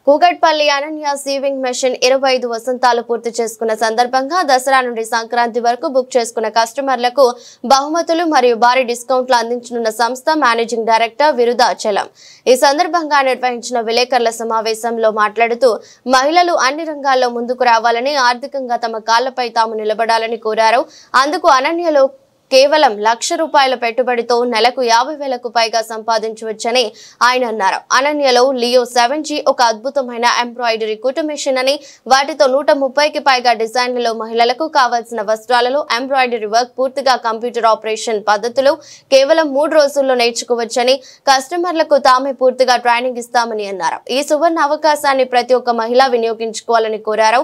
Kukatpally Ananya sewing machine 25 వసంతాలు పూర్తి చేసుకున్న సందర్భంగా దసరా నుండి సంక్రాంతి వరకు బుక్ చేసుకున్న కస్టమర్లకు బహుమతులు మరియు భారీ డిస్కౌంట్లు అందించనున్న సంస్థ మేనేజింగ్ డైరెక్టర్ విరుదాచలం ఈ సందర్భంగా నిర్వహించిన విలేకరుల సమావేశంలో మాట్లాడుతూ మహిళలు అన్ని రంగాల్లో ముందుకు రావాలని ఆర్థికంగా తమ కాళ్లపై తాము నిలబడాలని కోరారు. అందుకు అనన్యలో కేవలం ₹1,00,000 పెట్టుబడితో నెలకు 50,000కు పైగా సంపాదించవచ్చని ఆయన అన్నారు. అనన్యలో లియో 7G ఒక అద్భుతమైన ఎంబ్రాయిడరీ కుట్టు మెషిన్ అని, వాటితో 130కి పైగా డిజైన్లలో మహిళలకు కావాల్సిన వస్త్రాలలో ఎంబ్రాయిడరీ వర్క్ పూర్తిగా కంప్యూటర్ ఆపరేషన్ పద్ధతులు కేవలం 3 రోజుల్లో నేర్చుకోవచ్చని, కస్టమర్లకు తామే పూర్తిగా ట్రైనింగ్ ఇస్తామని అన్నారు. ఈ సువర్ణ అవకాశాన్ని ప్రతి ఒక్క మహిళ వినియోగించుకోవాలని కోరారు.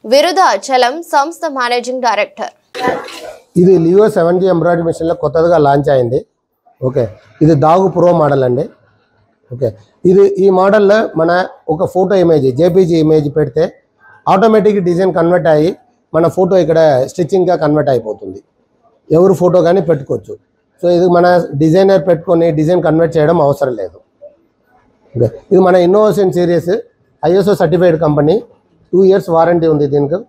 విరుదాచలం సంస్థ మేనేజింగ్ డైరెక్టర్. ఇది లియో 7G ఎంబ్రాయిడరీ మెషిన్లో కొత్తగా లాంచ్ అయింది. ఓకే, ఇది దాగు ప్రో మోడల్ అండి. ఓకే, ఇది ఈ మోడల్లో మన ఒక ఫోటో ఇమేజ్ జేపీజీ ఇమేజ్ పెడితే ఆటోమేటిక్ డిజైన్ కన్వర్ట్ అయ్యి మన ఫోటో ఇక్కడ స్టిచ్చింగ్గా కన్వర్ట్ అయిపోతుంది. ఎవరు ఫోటో కానీ పెట్టుకోవచ్చు. సో ఇది మన డిజైనర్ పెట్టుకొని డిజైన్ కన్వర్ట్ చేయడం అవసరం లేదు. ఓకే, ఇది మన innovation series ISO certified company. 2 years warranty ఉంది దీనికి.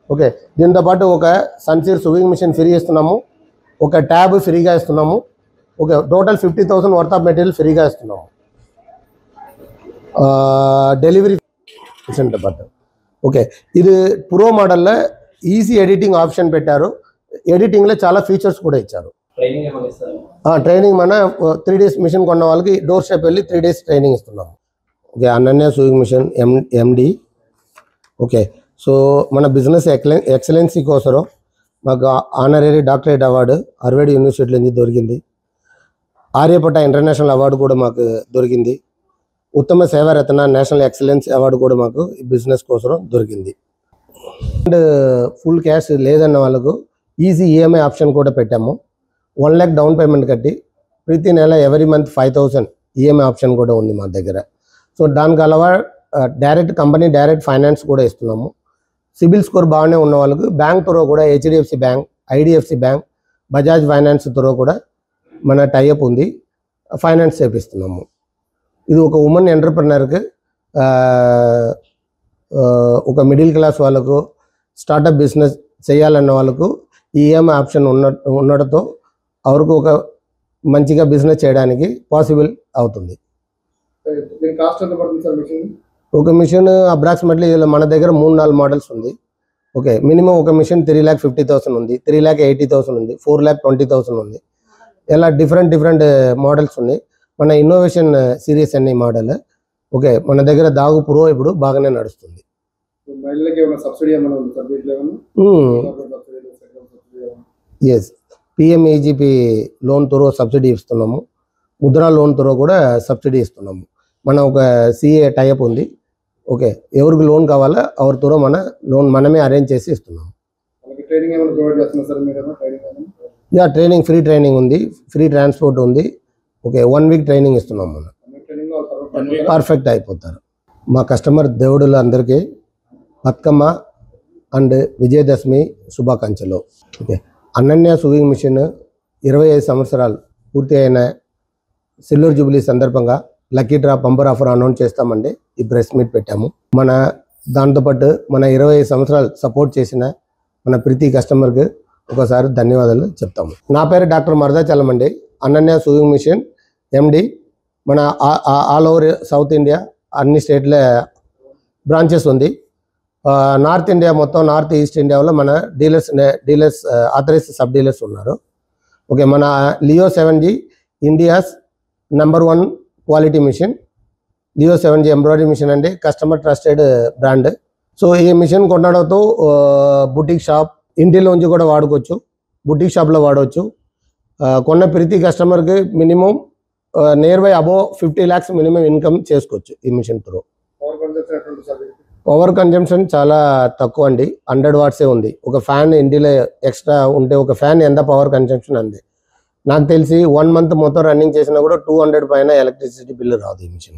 ఓకే, దీంతో పాటు ఒక సన్సీర్ సువింగ్ మిషన్ ఫ్రీ ఇస్తున్నాము, ఒక ట్యాబ్ ఫ్రీగా ఇస్తున్నాము. Okay, total 50,000 worth of material ఫ్రీగా ఇస్తున్నాము. డెలివరీ మిషన్తో పాటు. ఓకే, ఇది ప్రో మోడల్లో ఈజీ ఎడిటింగ్ ఆప్షన్ పెట్టారు. ఎడిటింగ్లో చాలా ఫీచర్స్ కూడా ఇచ్చారు. ట్రైనింగ్ మన 3 days మిషన్ కొన్న వాళ్ళకి డోర్ స్టెప్ వెళ్ళి 3 days ట్రైనింగ్ ఇస్తున్నాము. Okay, Ananya sewing machine MD. Okay, so మన బిజినెస్ ఎక్సలెన్సీ కోసం మాకు ఆనరీ డాక్టరేట్ అవార్డు హార్వర్డ్ యూనివర్సిటీలో నుంచి దొరికింది. ఆర్యపట్ట ఇంటర్నేషనల్ అవార్డు కూడా మాకు దొరికింది. ఉత్తమ సేవారత్న నేషనల్ ఎక్సలెన్స్ అవార్డు కూడా మాకు ఈ బిజినెస్ కోసం దొరికింది. అండ్ ఫుల్ క్యాష్ లేదన్న వాళ్ళకు ఈజీ EMI ఆప్షన్ కూడా పెట్టాము. 1 lakh డౌన్ పేమెంట్ కట్టి ప్రతి నెల ఎవరీ మంత్ 5,000 EMI ఆప్షన్ కూడా ఉంది మా దగ్గర. సో దానికి అలవా డైరెక్ట్ కంపెనీ డైరెక్ట్ ఫైనాన్స్ కూడా ఇస్తున్నాము. సిబిల్ స్కోర్ బాగానే ఉన్న వాళ్ళకు బ్యాంక్ త్రో కూడా HDFC bank, IDFC bank, Bajaj finance throw కూడా మన టైఅప్ ఉంది, ఫైనాన్స్ చేపిస్తున్నాము. ఇది ఒక ఉమెన్ ఎంటర్ప్రినర్కి, ఒక మిడిల్ క్లాస్ వాళ్ళకు, స్టార్టప్ బిజినెస్ చేయాలన్న వాళ్ళకు ఈ EMI ఆప్షన్ ఉండడంతో అవరకు ఒక మంచిగా బిజినెస్ చేయడానికి పాసిబుల్ అవుతుంది. ఒక మిషన్ అప్రాక్సిమేట్లీ మన దగ్గర 3-4 మోడల్స్ ఉంది. ఓకే, మినిమం ఒక మిషన్ 3,50,000 ఉంది, 3,80,000 ఉంది, 4,20,000 ఉంది. ఇలా డిఫరెంట్ మోడల్స్ ఉన్నాయి. మన ఇన్నోవేషన్ సిరీస్ అనే మోడల్. ఓకే, మన దగ్గర దాగు ప్రో ఇప్పుడు బాగానే నడుస్తుంది. Yes, PMEGP loan through subsidy ఇస్తున్నాము. ముద్రా లోన్ త్రో కూడా సబ్సిడీ ఇస్తున్నాము. మన ఒక CA టైఅప్ ఉంది. ఓకే, ఎవరికి లోన్ కావాలా ఎవరి త్రో మన లోన్ మనమే అరేంజ్ చేసి ఇస్తున్నాము. ట్రైనింగ్ ఫ్రీ ట్రైనింగ్ ఉంది, ఫ్రీ ట్రాన్స్పోర్ట్ ఉంది. ఓకే, 1 week ట్రైనింగ్ ఇస్తున్నాము. మనం పర్ఫెక్ట్ అయిపోతారు. మా కస్టమర్ దేవుడులు అందరికీ బతుకమ్మ అండ్ విజయదశమి శుభాకాంక్షలు. ఓకే, అనన్య సూయింగ్ మిషన్ 25 సంవత్సరాలు పూర్తి అయిన సిల్వర్ జూబ్లీ సందర్భంగా lucky draw bumper offer announce చేస్తామండి. ఈ ప్రెస్ మీట్ పెట్టాము. మన దాంతోపాటు మన 25 సంవత్సరాలు సపోర్ట్ చేసిన మన ప్రతి కస్టమర్కి ఒకసారి ధన్యవాదాలు చెప్తాము. నా పేరు డాక్టర్ మరుదాచలం అండి. Ananya sewing machine MD. మన ఆల్ ఓవర్ సౌత్ ఇండియా అన్ని స్టేట్ల బ్రాంచెస్ ఉంది. నార్త్ ఇండియా మొత్తం, నార్త్ ఈస్ట్ ఇండియాలో మన డీలర్స్ ఆథరైజ్డ్ సబ్ డీలర్స్ ఉన్నారు. ఓకే, మన Leo 7G India's #1 quality machine. Leo 7G embroidery machine అంటే కస్టమర్ ట్రస్టెడ్ బ్రాండ్. సో ఈ మిషన్ కొనడంతో బుటిక్ షాప్, ఇంటిలోంచి కూడా వాడుకోవచ్చు, బుటిక్ షాప్లో వాడవచ్చు. కొన్న ప్రతి కస్టమర్కి minimum nearby above 50 lakhs minimum income చేసుకోవచ్చు ఈ మిషన్ త్రూ. పవర్ కన్జంప్షన్ చాలా తక్కువ అండి, 100 watts ఉంది. ఒక ఫ్యాన్ ఇంటిలో ఎక్స్ట్రా ఉంటే ఒక ఫ్యాన్ ఎంత పవర్ కన్జంప్షన్ అంది. నాకు తెలిసి 1 month మొత్తం రన్నింగ్ చేసినా కూడా 200 పైన ఎలక్ట్రిసిటీ బిల్లు రాదు ఈ మిషన్.